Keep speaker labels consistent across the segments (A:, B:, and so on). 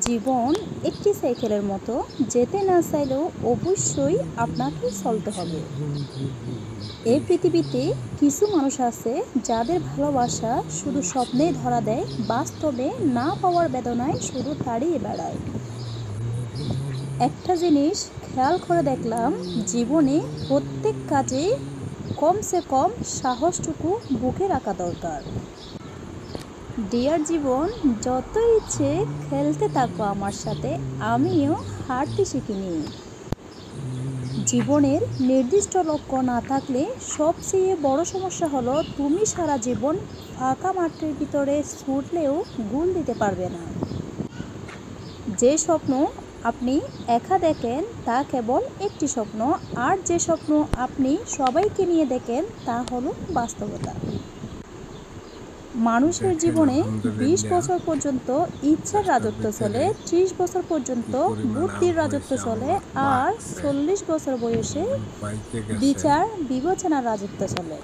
A: জীবন একটি সাইকেলের মতো, যেতে না চাইলেও অবশ্যই আপনাকে চলতে হবে। এই পৃথিবীতে কিছু মানুষ আছে যাদের ভালোবাসা শুধু স্বপ্নেই ধরা দেয়, বাস্তবে না পাওয়ার বেদনায় শুধু দাঁড়িয়ে বেড়ায়। একটা জিনিস খেয়াল করে দেখলাম, জীবনে প্রত্যেক কাজে কমসে কম সাহসটুকু বুকে রাখা দরকার। ডিয়ার জীবন, যত ইচ্ছে খেলতে থাকো আমার সাথে, আমিও হারতে শিখিনি। জীবনের নির্দিষ্ট লক্ষ্য না থাকলে সবচেয়ে বড় সমস্যা হলো তুমি সারা জীবন ফাঁকা মাঠের ভিতরে ছুটলেও গোল দিতে পারবে না। যে স্বপ্ন আপনি একা দেখেন তা কেবল একটি স্বপ্ন, আর যে স্বপ্ন আপনি সবাইকে নিয়ে দেখেন তা হলো বাস্তবতা। মানুষের জীবনে 20 বছর পর্যন্ত ইচ্ছার রাজত্ব চলে, 30 বছর পর্যন্ত বুদ্ধির রাজত্ব চলে, আর 40 বছর বয়সে বিচার বিবেচনার রাজত্ব চলে।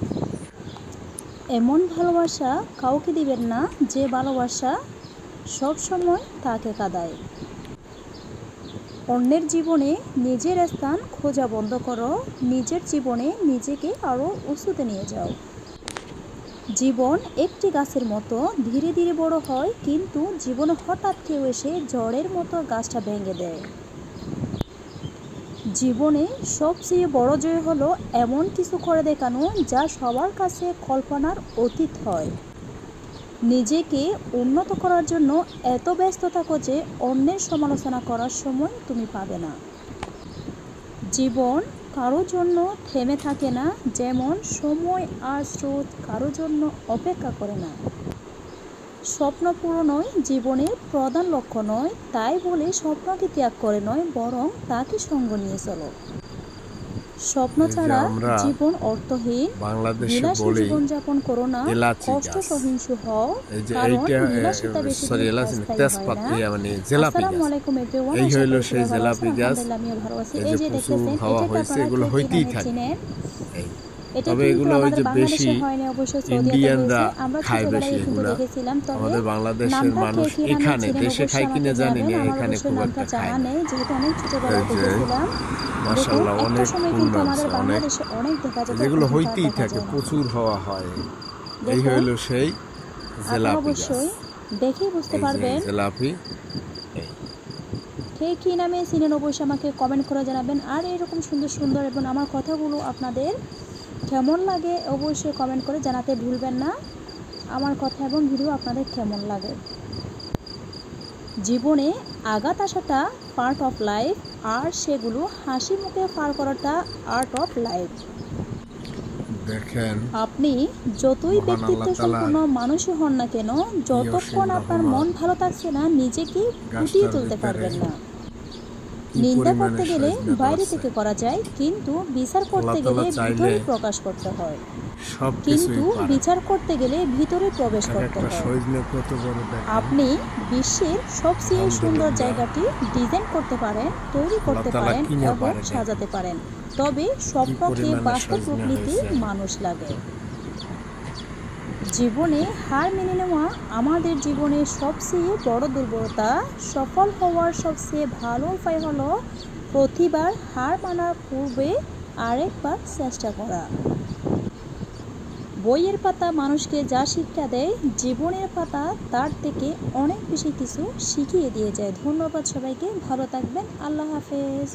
A: এমন ভালোবাসা কাউকে দিবেন না যে ভালোবাসা সবসময় তাকে কাঁদায়। অন্যের জীবনে নিজের স্থান খোঁজা বন্ধ করো, নিজের জীবনে নিজেকে আরও উঁচুতে নিয়ে যাও। জীবন একটি গাছের মতো, ধীরে ধীরে বড় হয়, কিন্তু জীবনে হঠাৎ কেউ এসে ঝড়ের মতো গাছটা ভেঙে দেয়। জীবনে সবচেয়ে বড় জয় হলো এমন কিছু করে দেখানো যা সবার কাছে কল্পনার অতীত হয়। নিজেকে উন্নত করার জন্য এত ব্যস্ত থাকো যে অন্যের সমালোচনা করার সময় তুমি পাবে না। জীবন কারোর জন্য থেমে থাকে না, যেমন সময় আর স্রোত কারোর জন্য অপেক্ষা করে না। স্বপ্ন পূরণই জীবনের প্রধান লক্ষ্য নয়, তাই বলে স্বপ্নকে ত্যাগ করে নয়, বরং তাকে সঙ্গ নিয়ে চলো। স্বপ্ন ছাড়া জীবন অর্থহীন। বিলাসী জীবনযাপন করো না, কষ্ট সহিংস হও, কারণ বিলাসিতা বেশি দিন স্থায়ী হয় না। আসসালামু আলাইকুম এভরিওয়ান,
B: এই হইল সেই জিলাপি গাছ।
A: আমিও ভালো আছি।
B: এই যে দেখতেছেন,
A: এটা
B: হয়েছে, এগুলো হইতেই থাকে।
A: এটা
B: তবে এগুলো ওই যে বেশি
A: হয়নি, অবশ্য সৌদি আরবে
B: ইন্ডিয়ানরা
A: হয়েছে। আমরা
B: খায়
A: ছোটবেলায়
B: বেশি
A: কিন্তু
B: এগুলা।
A: দেখেছিলাম, তবে
B: আমাদের বাংলাদেশের
A: নামটা
B: মানুষ
A: কে
B: এখানে
A: চিনেন
B: দেশে
A: অবশ্যই
B: খায় কিনা
A: আমাকে
B: জানি না,
A: জানাবেন। আমার
B: এখানে
A: অবশ্যই
B: খুব
A: নামটা
B: একটা খায়
A: জানা
B: না।
A: নেই, যেহেতু অনেক ছোটবেলায়
B: এই যে
A: দেখেছিলাম।
B: মাশাআল্লাহ
A: একটা
B: অনেক
A: সময়
B: ফুল
A: কিন্তু
B: নামছে,
A: আমাদের
B: অনেক।
A: বাংলাদেশে অনেক দেখা যেত,
B: যেগুলো
A: এখন
B: হইতেই
A: দেখা
B: থাকে,
A: যায় না।
B: প্রচুর হওয়া হয়। এই
A: দেখুন,
B: হইল সেই
A: আপনি
B: জিলাপি গাছ।
A: অবশ্যই দেখেই বুঝতে
B: এই যে
A: পারবেন
B: জিলাপি।
A: কে কী নামে চিনেন, অবশ্যই আমাকে কমেন্ট করে জানাবেন। আর এরকম সুন্দর সুন্দর এবং আমার কথাগুলো আপনাদের কেমন লাগে অবশ্যই কমেন্ট করে জানাতে ভুলবেন না। আমার কথা এবং ভিডিও আপনাদের কেমন লাগে। জীবনে আঘাত আসাটা পার্ট অফ লাইফ, আর সেগুলো হাসি মুখে পার করাটা আর্ট অফ লাইফ।
B: দেখেন,
A: আপনি যতই ব্যক্তিত্ব সম্পন্ন মানুষই হন না কেন, যতক্ষণ আপনার মন ভালো থাকছে না, নিজেকে ফুটিয়ে তুলতে পারবেন না। নিন্দা করতে গেলে বাইরে থেকে করা যায়, কিন্তু বিচার করতে গেলে ভিতরে প্রকাশ করতে হয়। কিন্তু বিচার করতে গেলে ভিতরে প্রবেশ করতে হয়। আপনি বিশ্বের সবচেয়ে সুন্দর জায়গাটি ডিজাইন করতে পারেন, তৈরি করতে পারেন এবং সাজাতে পারেন, তবে স্বপ্নকে বাস্তব রূপ নিতে মানুষ লাগে। জীবনে হার মেনে নেওয়া আমাদের জীবনের সবচেয়ে বড় দুর্বলতা। সফল হওয়ার সবচেয়ে ভালো উপায় হলো প্রতিবার হার মানার পূর্বে আরেকবার চেষ্টা করা। বইয়ের পাতা মানুষকে যা শিক্ষা দেয়, জীবনের পাতা তার থেকে অনেক বেশি কিছু শিখিয়ে দিয়ে যায়। ধন্যবাদ সবাইকে, ভালো থাকবেন, আল্লাহ হাফেজ।